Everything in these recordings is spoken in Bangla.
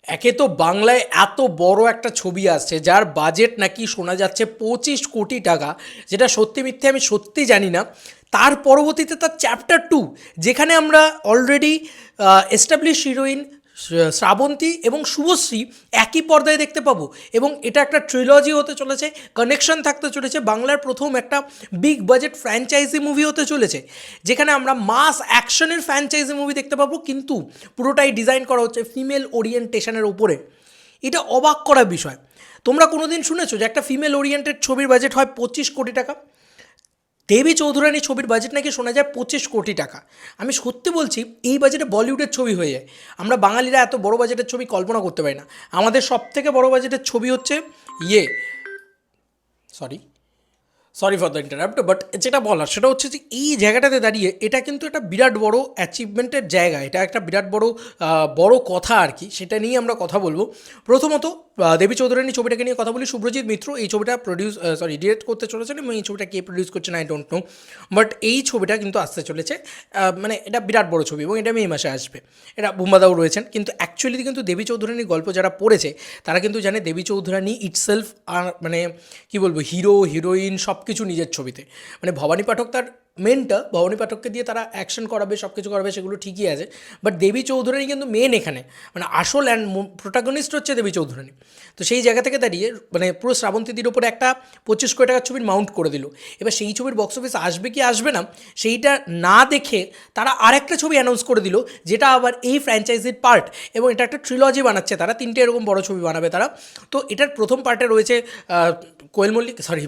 একে তো বাংলায় এত বড় একটা ছবি আসছে যার বাজেট নাকি শোনা যাচ্ছে 25 কোটি টাকা, যেটা সত্যি মিথ্যে আমি সত্যি জানি না। তার পরবর্তীতে তার চ্যাপ্টার 2, যেখানে আমরা অলরেডি এস্টাবলিশ হিরোইন শ্রাবন্তী এবং শুভশ্রী একই পর্দায় দেখতে পাবো, এবং এটা একটা ট্রিলজি হতে চলেছে, কানেকশন থাকতে চলেছে, বাংলার প্রথম একটা বিগ বাজেট ফ্র্যাঞ্চাইজি মুভি হতে চলেছে, যেখানে আমরা মাস অ্যাকশনের ফ্র্যাঞ্চাইজি মুভি দেখতে পাবো, কিন্তু পুরোটাই ডিজাইন করা হচ্ছে ফিমেল ওরিয়েন্টেশনের ওপরে। এটা অবাক করা বিষয়। তোমরা কোনোদিন শুনেছো যে একটা ফিমেল ওরিয়েন্টেড ছবির বাজেট হয় 25 কোটি টাকা? দেবী চৌধুরানী ছবির বাজেট নাকি শোনা যায় 25 কোটি টাকা। আমি সত্যি বলছি, এই বাজেটে বলিউডের ছবি হয়ে যায়। আমরা বাঙালিরা এত বড় বাজেটের ছবি কল্পনা করতে পারি না। আমাদের সব থেকে বড় বাজেটের ছবি হচ্ছে ইয়ে sorry sorry for the interrupt, but যেটা বলার সেটা হচ্ছে যে এই জায়গাটাতে দাঁড়িয়ে এটা কিন্তু একটা বিরাট বড় অ্যাচিভমেন্টের জায়গা, এটা একটা বিরাট বড় বড় কথা আর কি, সেটা নিয়ে আমরা কথা বলবো। প্রথমত দেবী চৌধুরানী ছবিটাকে নিয়ে কথা বলি। শুভ্রজিৎ মিত্র এই ছবিটা ডিরেক্ট করতে চলেছেন, এবং এই ছবিটা কে প্রডিউস করছেন আই ডোন্ট নো, বাট এই ছবিটা কিন্তু আসতে চলেছে। মানে এটা বিরাট বড় ছবি, এবং এটা মে মাসে আসবে। এটা বুম্বাদাও রয়েছেন, কিন্তু অ্যাকচুয়ালি কিন্তু দেবী চৌধুরানীর গল্প যারা পড়েছে তারা কিন্তু জানে দেবী চৌধুরানী ইটসেলফ আর মানে কী বলবো, হিরো হিরোইন সব কিছু নিজের ছবিতে। মানে ভবানী পাঠক তার মেনটা, ভবানী পাঠককে দিয়ে তারা অ্যাকশন করাবে, সব কিছু করাবে, সেগুলো ঠিকই আছে, বাট দেবী চৌধুরানী কিন্তু মেন এখানে, মানে আসল অ্যান্ড প্রোটাগনিস্ট হচ্ছে দেবী চৌধুরানী। তো সেই জায়গা থেকে দাঁড়িয়ে মানে পুরো শ্রাবন্তীদির ওপরে একটা 25 কোটি টাকার ছবির মাউন্ট করে দিল। এবার সেই ছবির বক্স অফিস আসবে কি আসবে না সেইটা না দেখে তারা আরেকটা ছবি অ্যানাউন্স করে দিল, যেটা আবার এই ফ্র্যাঞ্চাইজির পার্ট, এবং এটা একটা ট্রিলজি বানাচ্ছে তারা, 3টে এরকম বড় ছবি বানাবে তারা। তো এটার প্রথম পার্টে রয়েছে কোয়েল মল্লিক, সরি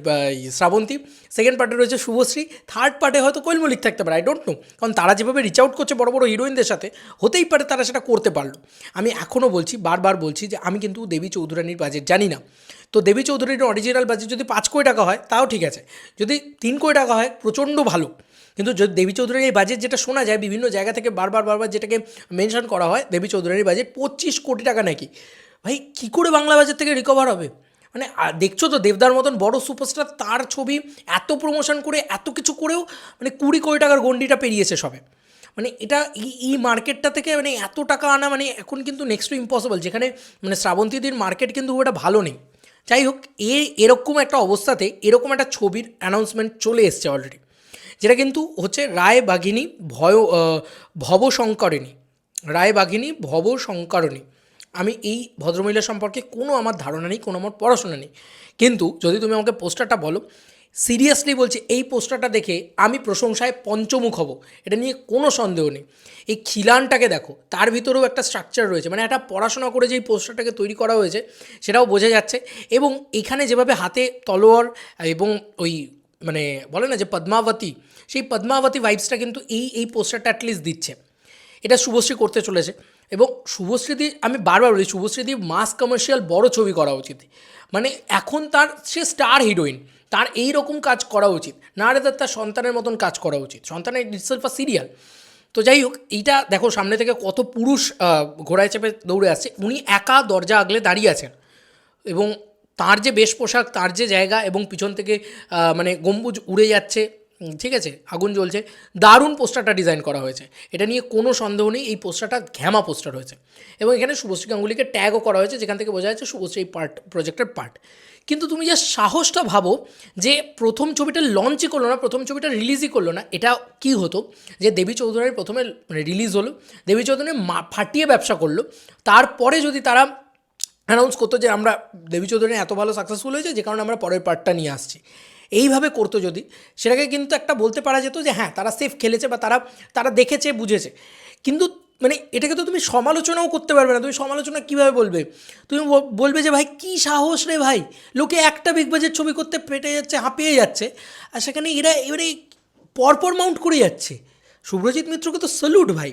শ্রাবন্তী, সেকেন্ড পার্টে রয়েছে শুভশ্রী, থার্ড পার্টে হয়তো কোয়েল মল্লিক থাকতে পারে, আই ডোন্ট নো, কারণ তারা যেভাবে রিচ আউট করছে বড় বড় হিরোইনদের সাথে, হতেই পারে তারা সেটা করতে পারলো। আমি এখনও বলছি, বারবার বলছি যে আমি কিন্তু দেবী চৌধুরানীর বাজেট জানি না। তো দেবী চৌধুরীর অরিজিনাল বাজেট যদি 5 কোটি টাকা হয় তাও ঠিক আছে, যদি 3 কোটি টাকা হয় প্রচণ্ড ভালো। কিন্তু যদি দেবী চৌধুরীর এই বাজেট, যেটা শোনা যায় বিভিন্ন জায়গা থেকে বারবার বারবার যেটাকে মেনশন করা হয়, দেবী চৌধুরীর বাজেট 25 কোটি টাকা নাকি, ভাই কী করে বাংলা বাজেট থেকে রিকভার হবে? মানে দেখছো তো, দেবদার মতন বড় সুপারস্টার, তার ছবি এত প্রমোশন করে এত কিছু করেও মানে 20 কোটি টাকার গণ্ডিটা পেরিয়েছে সবে। মানে এটা এই মার্কেটটা থেকে মানে এত টাকা আনা মানে এখন কিন্তু নেক্সট টু ইম্পসিবল, যেখানে মানে শ্রাবন্তীদির মার্কেট কিন্তু খুব একটা ভালো নেই। যাই হোক, এরকম একটা অবস্থাতে এরকম একটা ছবির অ্যানাউন্সমেন্ট চলে এসছে অলরেডি, যেটা কিন্তু হচ্ছে রায়বাঘিনী ভবশঙ্করিণী। রায়বাঘিনী ভবশঙ্করিণী। আমি এই ভদ্রমহিলা সম্পর্কে কোনো আমার ধারণা নেই, কোনো আমার পড়াশোনা নেই, কিন্তু যদি তুমি আমাকে পোস্টারটা বলো, সিরিয়াসলি বলছি, এই পোস্টারটা দেখে আমি প্রশংসায় পঞ্চমুখ হব, এটা নিয়ে কোনো সন্দেহ নেই। এই খিলানটাকে দেখো, তার ভিতরেও একটা স্ট্রাকচার রয়েছে, মানে একটা পড়াশোনা করে যে এই পোস্টারটাকে তৈরি করা হয়েছে সেটাও বোঝা যাচ্ছে। এবং এখানে যেভাবে হাতে তলোয়ার এবং ওই মানে বলে না যে পদ্মাবতী, সেই পদ্মাবতী ভাইবসটা কিন্তু এই পোস্টারটা অ্যাটলিস্ট দিচ্ছে। এটা শুভশ্রী করতে চলেছে, এবং শুভশ্রীদি আমি বারবার বলি, শুভশ্রীদি মাস কমার্শিয়াল বড় ছবি করা উচিত। মানে এখন সে স্টার হিরোইন, তার এই রকম কাজ করা উচিত না, রে তার সন্তানের মতন কাজ করা উচিত, সন্তানের ইটসেলফ আ সিরিয়াল। তো যাই হোক, এইটা দেখো সামনে থেকে কত পুরুষ ঘোড়ায় চেপে দৌড়ে আসছে, উনি একা দরজা আগলে দাঁড়িয়ে আছেন, এবং তার যে বেশ পোশাক, তার যে জায়গা, এবং পিছন থেকে মানে গম্বুজ উড়ে যাচ্ছে, ঠিক আছে, আগুন জ্বলছে, দারুণ পোস্টারটা ডিজাইন করা হয়েছে, এটা নিয়ে কোনো সন্দেহ নেই। এই পোস্টারটা ঘ্যামা পোস্টার হয়েছে, এবং এখানে শুভশ্রী গাঙ্গুলিকে ট্যাগও করা হয়েছে, যেখান থেকে বোঝা যাচ্ছে শুভশ্রী এই প্রজেক্টের পার্ট। কিন্তু তুমি যে সাহসটা ভাবো যে প্রথম ছবিটা লঞ্চই করলো না, প্রথম ছবিটা রিলিজই করলো না, এটা কি হতো যে দেবী চৌধুরীর প্রথমে মানে রিলিজ হলো, দেবী চৌধুরী ফাটিয়ে ব্যবসা করলো, তারপরে যদি তারা অ্যানাউন্স করতো যে আমরা দেবী চৌধুরী এত ভালো সাকসেসফুল হয়েছে যে কারণে আমরা পরের পার্টটা নিয়ে আসছি, এইভাবে করতো যদি, সেটাকে কিন্তু একটা বলতে পারা যেত যে হ্যাঁ তারা সেফ খেলেছে, বা তারা তারা দেখেছে বুঝেছে। কিন্তু মানে এটাকে তো তুমি সমালোচনাও করতে পারবে না। তুমি সমালোচনা কীভাবে বলবে? তুমি বলবে যে ভাই কী সাহস রে ভাই, লোকে একটা বিগ বাজেট ছবি করতে পেটে যাচ্ছে, হাঁপিয়ে যাচ্ছে, আর সেখানে এবারে পরপর মাউন্ট করে যাচ্ছে। শুভ্রজিৎ মিত্রকে তো স্যালুট ভাই।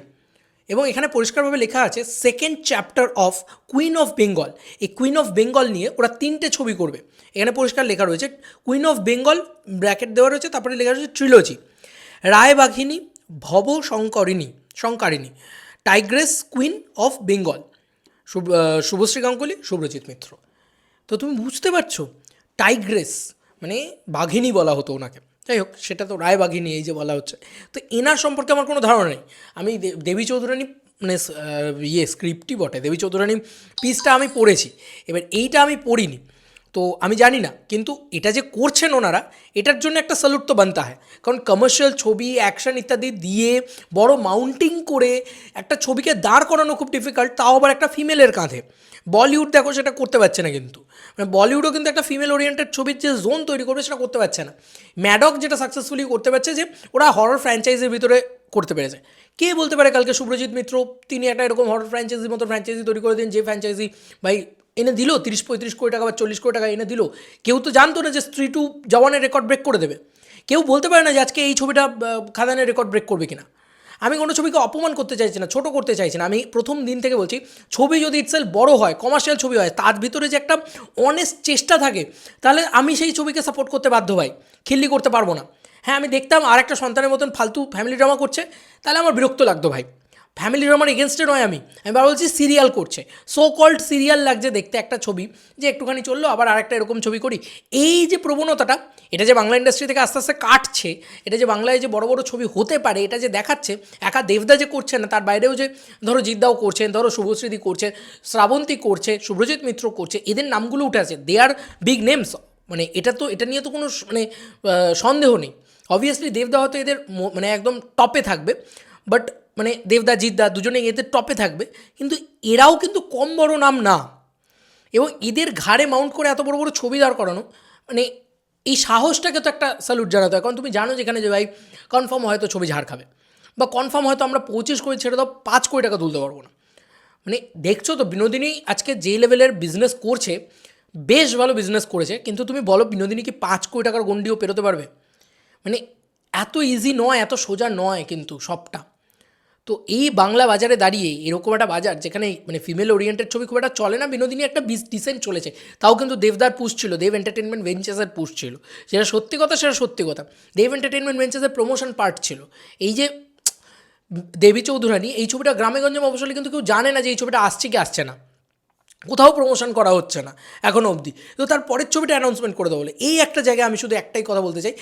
এবং এখানে পরিষ্কারভাবে লেখা আছে second chapter of queen of Bengal. এই কুইন অফ বেঙ্গল নিয়ে ওরা 3টে ছবি করবে, এখানে পরিষ্কার লেখা রয়েছে কুইন অফ বেঙ্গল, ব্র্যাকেট দেওয়া রয়েছে, তারপরে লেখা রয়েছে trilogy, Raibaghini Shankarini, tigress queen of Bengal, Subhashree Ganguly, Subhrajit Mitra. তো তুমি বুঝতে পারছো, টাইগ্রেস মানে বাঘিনী বলা হতো ওনাকে, যাই হোক সেটা তো রায় বাঘিনী এই যে বলা হচ্ছে। তো এনার সম্পর্কে আমার কোনো ধারণা নেই। আমি দেবী চৌধুরানী মানে স্ক্রিপ্টই বটে, দেবী চৌধুরানী পিসটা আমি পড়েছি, এবার এইটা আমি পড়িনি, তো আমি জানি না, কিন্তু এটা যে করছেন ওনারা, এটার জন্য একটা স্যালুট তো বানতে হয়, কারণ কমার্শিয়াল ছবি, অ্যাকশন ইত্যাদি দিয়ে বড় মাউন্টিং করে একটা ছবিকে দাঁড় করানো খুব ডিফিকাল্ট, তাও আবার একটা ফিমেলের কাঁধে। বলিউড দেখো সেটা করতে পারছে না, কিন্তু মানে বলিউডও কিন্তু একটা ফিমেল ওরিয়েন্টেড ছবির যে জোন তৈরি করবে সেটা করতে পারছে না। ম্যাডক যেটা সাকসেসফুলি করতে পারছে, যে ওরা হরর ফ্র্যাঞ্চাইজির ভিতরে করতে পেরেছে। কে বলতে পারে কালকে শুভ্রজিৎ মিত্র তিনি একটা এরকম হরর ফ্র্যাঞ্চাইজির মতো ফ্র্যাঞ্চাইজি তৈরি করে দিন, যে ফ্র্যাঞ্চাইজি ভাই এনে দিল 30-35 কোটি টাকা বা 40 কোটি টাকা এনে দিল, কেউ তো জানতো না যে স্ত্রী টু জওয়ানের রেকর্ড ব্রেক করে দেবে, কেউ বলতে পারে না যে আজকে এই ছবিটা খাদানের রেকর্ড ব্রেক করবে কিনা। আমি কোনো ছবিকে অপমান করতে চাইছি না, ছোটো করতে চাইছি না, আমি প্রথম দিন থেকে বলছি ছবি যদি ইটসেলফ বড় হয়, কমার্শিয়াল ছবি হয়, তার ভিতরে যে একটা অনেস্ট চেষ্টা থাকে, তাহলে আমি সেই ছবিকে সাপোর্ট করতে বাধ্য ভাই, খিল্লি করতে পারবো না। হ্যাঁ, আমি দেখতাম আর একটা সন্তানের মতন ফালতু ফ্যামিলি ড্রামা করছে, তাহলে আমার বিরক্ত লাগতো ভাই। ফ্যামিলি ড্রামার এগেনস্টে নয়, আমি বারবার বলছি সিরিয়াল করছে, সো কল্ড সিরিয়াল লাগছে দেখতে একটা ছবি, যে একটুখানি চললো আবার আরেকটা এরকম ছবি করি। এই যে প্রবণতাটা, এটা যে বাংলা ইন্ডাস্ট্রি থেকে আস্তে আস্তে কাটছে, এটা যে বাংলায় যে বড় বড় ছবি হতে পারে এটা যে দেখাচ্ছে, একা দেবদা যে করছে না, তার বাইরেও যে ধরো জিদ্দাও করছেন, ধরো শুভশ্রীদি করছে, শ্রাবন্তী করছে, শুভ্রজিৎ মিত্র করছে, এদের নামগুলো উঠে আছে, দে আর বিগ নেমস, মানে এটা নিয়ে তো কোনো মানে সন্দেহ নেই। অবভিয়াসলি দেবদা হয়তো এদের মানে একদম টপে থাকবে, বাট মানে দেবদা জিদ্দা দুজনে এদের টপে থাকবে, কিন্তু এরাও কিন্তু কম বড় নাম না, এবং এদের ঘাড়ে মাউন্ট করে এত বড় বড় ছবি দাঁড় করানো, মানে এই সাহসটাকে তো একটা স্যালুট জানাতে হয়। কারণ তুমি জানো যেখানে যে ভাই কনফার্ম হয়তো ছবি ঝাড় খাবে, বা কনফার্ম হয়তো আমরা 25 কোটি ছেড়ে দাও 5 কোটি টাকা তুলতে পারবো না। মানে দেখছো তো বিনোদিনী আজকে যে লেভেলের বিজনেস করছে, বেশ ভালো বিজনেস করেছে, কিন্তু তুমি বলো বিনোদিনী কি 5 কোটি টাকার গন্ডিও পেরোতে পারবে? মানে এত ইজি নয়, এত সোজা নয় কিন্তু সবটা। তো এই বাংলা বাজারে দাঁড়িয়ে এরকম একটা বাজার যেখানে মানে ফিমেল ওরিয়েন্টেড ছবি খুব একটা চলে না, বিনোদিনী একটা ডিসেন্ট চলেছে, তাও কিন্তু দেবদার পুশ ছিল, দেব এন্টারটেনমেন্ট ভেঞ্চার্সের পুশ ছিল, যেটা সত্যি কথা, সেটা সত্যি কথা। দেব এন্টারটেনমেন্ট ভেঞ্চার্সের প্রমোশন পার্ট ছিল এই যে দেবী চৌধুরানী, এই ছবিটা গ্রামেগঞ্জে অবশ্যই কিন্তু কেউ জানে না যে এই ছবিটা আসছে কি আসছে না, কোথাও প্রমোশন করা হচ্ছে না এখনও অবধি, তো তার পরের ছবিটা অ্যানাউন্সমেন্ট করে দেওয়া হলে এই একটা জায়গায় আমি শুধু একটাই কথা বলতে চাই,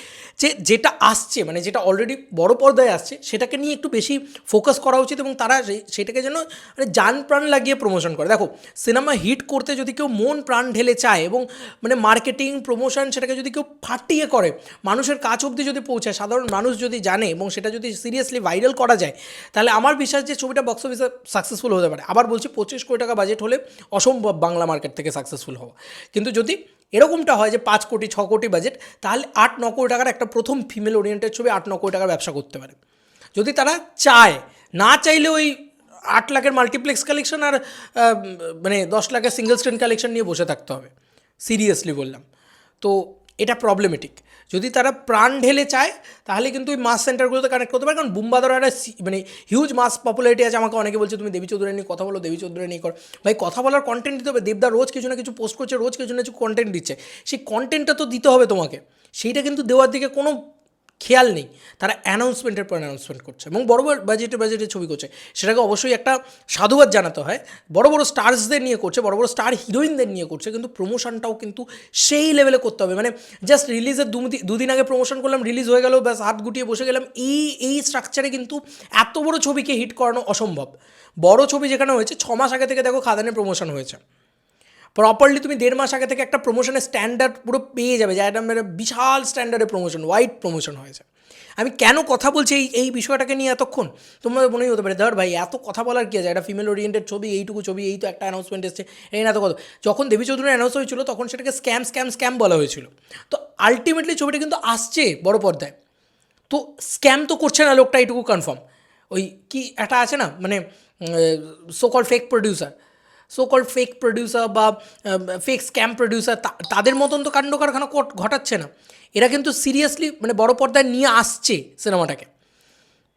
যে যেটা আসছে মানে যেটা অলরেডি বড় পর্দায় আসছে সেটাকে নিয়ে একটু বেশি ফোকাস করা উচিত, এবং তারা সেটাকে যেন মানে জান প্রাণ লাগিয়ে প্রমোশন করে। দেখো সিনেমা হিট করতে যদি কেউ মন প্রাণ ঢেলে চায়, এবং মানে মার্কেটিং প্রমোশন সেটাকে যদি কেউ ফাটিয়ে করে, মানুষের কাছ অবধি যদি পৌঁছায়, সাধারণ মানুষ যদি জানে এবং সেটা যদি সিরিয়াসলি ভাইরাল করা যায়, তাহলে আমার বিশ্বাস যে ছবিটা বক্স অফিসে সাকসেসফুল হতে পারে। আবার বলছি 25 কোটি টাকা বাজেট হলে অসম্ভব বাংলা মার্কেট থেকে সাকসেসফুল হওয়া, কিন্তু যদি এরকমটা হয় যে 5 কোটি 6 কোটি বাজেট, তাহলে 8-9 কোটি টাকার একটা প্রথম ফিমেল ওরিয়েন্টেড ছবি 8-9 কোটি টাকার ব্যবসা করতে পারে, যদি তারা চায়। না চাইলে ওই 8 লাখের মাল্টিপ্লেক্স কালেকশন আর মানে 10 লাখের সিঙ্গেল স্ক্রিন কালেকশন নিয়ে বসে থাকতে হবে, সিরিয়াসলি বললাম। তো এটা প্রবলেমেটিক। যদি তারা প্রাণ ঢেলে চায় তাহলে কিন্তু ওই মাস সেন্টারগুলোতে কানেক্ট করতে পারে, কারণ বুম্বাদার একটা মানে হিউজ মাস পপুলারিটি আছে। আমাকে অনেকে বলছে তুমি দেবী চৌধুরানী নিয়ে কথা বলো, দেবী চৌধুরানী নিয়ে কর। ভাই কথা বলার কন্টেন্ট দিতে হবে, দেবদা রোজ কিছু না কিছু পোস্ট করছে, রোজ কিছু না কিছু কন্টেন্ট দিচ্ছে, সেই কন্টেন্টটা তো দিতে হবে তোমাকে, সেইটা কিন্তু দেওয়ার দিকে কোনো খেয়াল নেই। তারা অ্যানাউন্সমেন্টের পর অ্যানাউন্সমেন্ট করছে এবং বড় বড় বাজেটে ছবি করছে, সেটাকে অবশ্যই একটা সাধুবাদ জানাতে হয়। বড় বড় স্টার্সদের নিয়ে করছে, বড় বড় স্টার হিরোইনদের নিয়ে করছে, কিন্তু প্রমোশনটাও কিন্তু সেই লেভেলে করতে হবে। মানে জাস্ট রিলিজের দুদিন আগে প্রমোশন করলাম, রিলিজ হয়ে গেল, ব্যাস হাত গুটিয়ে বসে গেলাম, এই স্ট্রাকচারে কিন্তু এত বড় ছবিকে হিট করানো অসম্ভব। বড় ছবি যেখানে হয়েছে 6 মাস আগে থেকে দেখো খাদানের প্রমোশন হয়েছে, প্রপারলি তুমি 1.5 মাস আগে থেকে একটা প্রমোশনের স্ট্যান্ডার্ড পুরো পেয়ে যাবে, যা একটা মানে বিশাল স্ট্যান্ডার্ডের প্রমোশন, ওয়াইড প্রমোশন হয়েছে। আমি কেন কথা বলছি এই বিষয়টাকে নিয়ে এতক্ষণ, তোমাদের মনেই হতে পারে ধর ভাই এত কথা বলার কী আছে, একটা ফিমেল ওরিয়েন্টেড ছবি, এইটুকু ছবি, এই তো একটা অ্যানাউন্সমেন্ট এসছে, এই না তো কত। যখন দেবী চৌধুরী অ্যানাউন্স হয়েছিল তখন সেটাকে স্ক্যাম বলা হয়েছিল, তো আলটিমেটলি ছবিটা কিন্তু আসছে বড় পর্দায়। তো স্ক্যাম তো করছে না লোকটা, এইটুকু কনফার্ম। ওই কি একটা আছে না মানে সোকল ফেক প্রডিউসার বা ফেক স্ক্যাম প্রডিউসার, তাদের মতন তো কাণ্ড কারখানা ঘটাচ্ছে না, এরা কিন্তু সিরিয়াসলি মানে বড় পর্দায় নিয়ে আসছে সিনেমাটাকে।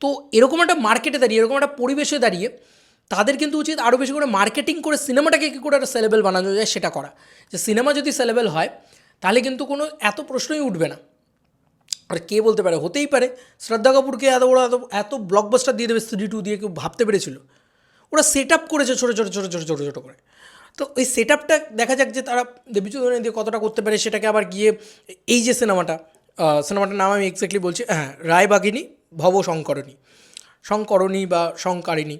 তো এরকম একটা মার্কেটে দাঁড়িয়ে, এরকম একটা পরিবেশে দাঁড়িয়ে তাদের কিন্তু উচিত আরও বেশি করে মার্কেটিং করে সিনেমাটাকে কী করে একটা সেলেবেল বানানো যায় সেটা করা। যে সিনেমা যদি সেলেবেল হয় তাহলে কিন্তু কোনো এত প্রশ্নই উঠবে না। আর কে বলতে পারে, হতেই পারে শ্রদ্ধা কাপুরকে এত বড় এত ব্লকবাস্টার দিয়ে দেবে স্ত্রী 2 দিয়ে, কেউ ভাবতে পেরেছিল? ওরা সেট আপ করেছে ছোটো ছোটো করে। তো ওই সেট আপটা দেখা যাক যে তারা দেবী চৌধুরী দিয়ে কতটা করতে পারে, সেটাকে আবার গিয়ে এই যে সিনেমাটার নাম আমি এক্স্যাক্টলি বলছি, হ্যাঁ, রায়বাঘিনী ভবশঙ্করণী বা শঙ্কারিণী,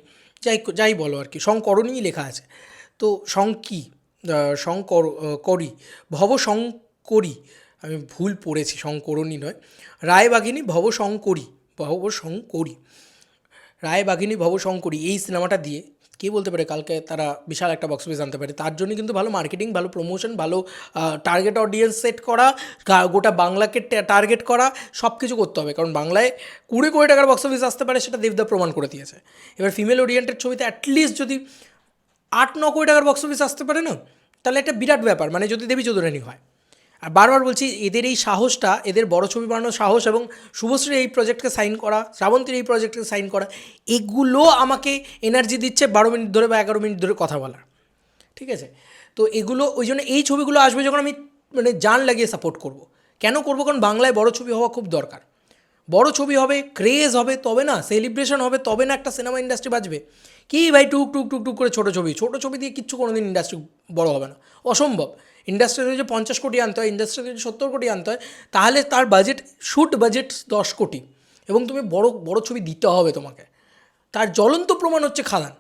যাই বলো আর কি, সংকরণই লেখা আছে। তো কি করি, ভবশঙ্করী, আমি ভুল পড়েছি, শঙ্করণী নয়, রায়বাঘিনী ভবশঙ্করী, রায়বাঘিনী ভবশঙ্করী, এই সিনেমাটা দিয়ে কে বলতে পারে কালকে তারা বিশাল একটা বক্স অফিস আনতে পারে। তার জন্য কিন্তু ভালো মার্কেটিং, ভালো প্রমোশন, ভালো টার্গেট অডিয়েন্স সেট করা, গোটা বাংলাকে টার্গেট করা, সব কিছু করতে হবে। কারণ বাংলায় 20 কোটি টাকার বক্স অফিস আসতে পারে, সেটা দেবদা প্রমাণ করে দিয়েছে। এবার ফিমেল ওরিয়েন্টেড ছবিতে অ্যাটলিস্ট যদি 8-9 কোটি টাকার বক্স অফিস আসতে পারে না, তাহলে একটা বিরাট ব্যাপার, মানে যদি দেবী চৌধুরানী হয়। আর বারবার বলছি, এদের এই সাহসটা, এদের বড় ছবি বানানোর সাহস, এবং শুভশ্রীর এই প্রজেক্টকে সাইন করা, শ্রাবন্তীর এই প্রজেক্টকে সাইন করা, এগুলো আমাকে এনার্জি দিচ্ছে 12 মিনিট ধরে বা 11 মিনিট ধরে কথা বলার। ঠিক আছে, তো এগুলো ওই জন্য এই ছবিগুলো আসবে যখন আমি মানে জান লাগিয়ে সাপোর্ট করব। কেন করব? কারণ বাংলায় বড় ছবি হওয়া খুব দরকার। বড় ছবি হবে, ক্রেজ হবে, তবে না সেলিব্রেশন হবে, তবে না একটা সিনেমা ইন্ডাস্ট্রি বাঁচবে। কি ভাই টুক টুক টুক টুক করে ছোটো ছবি দিয়ে কিচ্ছু কোনো দিন ইন্ডাস্ট্রি বড় হবে না, অসম্ভব। ইন্ডাস্ট্রিতে যদি 50 কোটি আনতে হয়, ইন্ডাস্ট্রিতে যদি 70 কোটি আনতে হয়, তাহলে তার বাজেট, শুট বাজেট 10 কোটি, এবং তুমি বড় বড় ছবি দিতে হবে তোমাকে। তার জ্বলন্ত প্রমাণ হচ্ছে খাদান,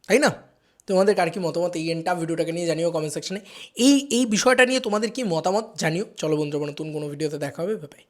তাই না? তোমাদের কার কি মতামত এই এন্টার ভিডিওটাকে নিয়ে জানিও কমেন্ট সেকশনে। এই বিষয়টা নিয়ে তোমাদের কি মতামত জানিও। চলো বন্ধুরা, নতুন কোনো ভিডিওতে দেখা হবে, বাই।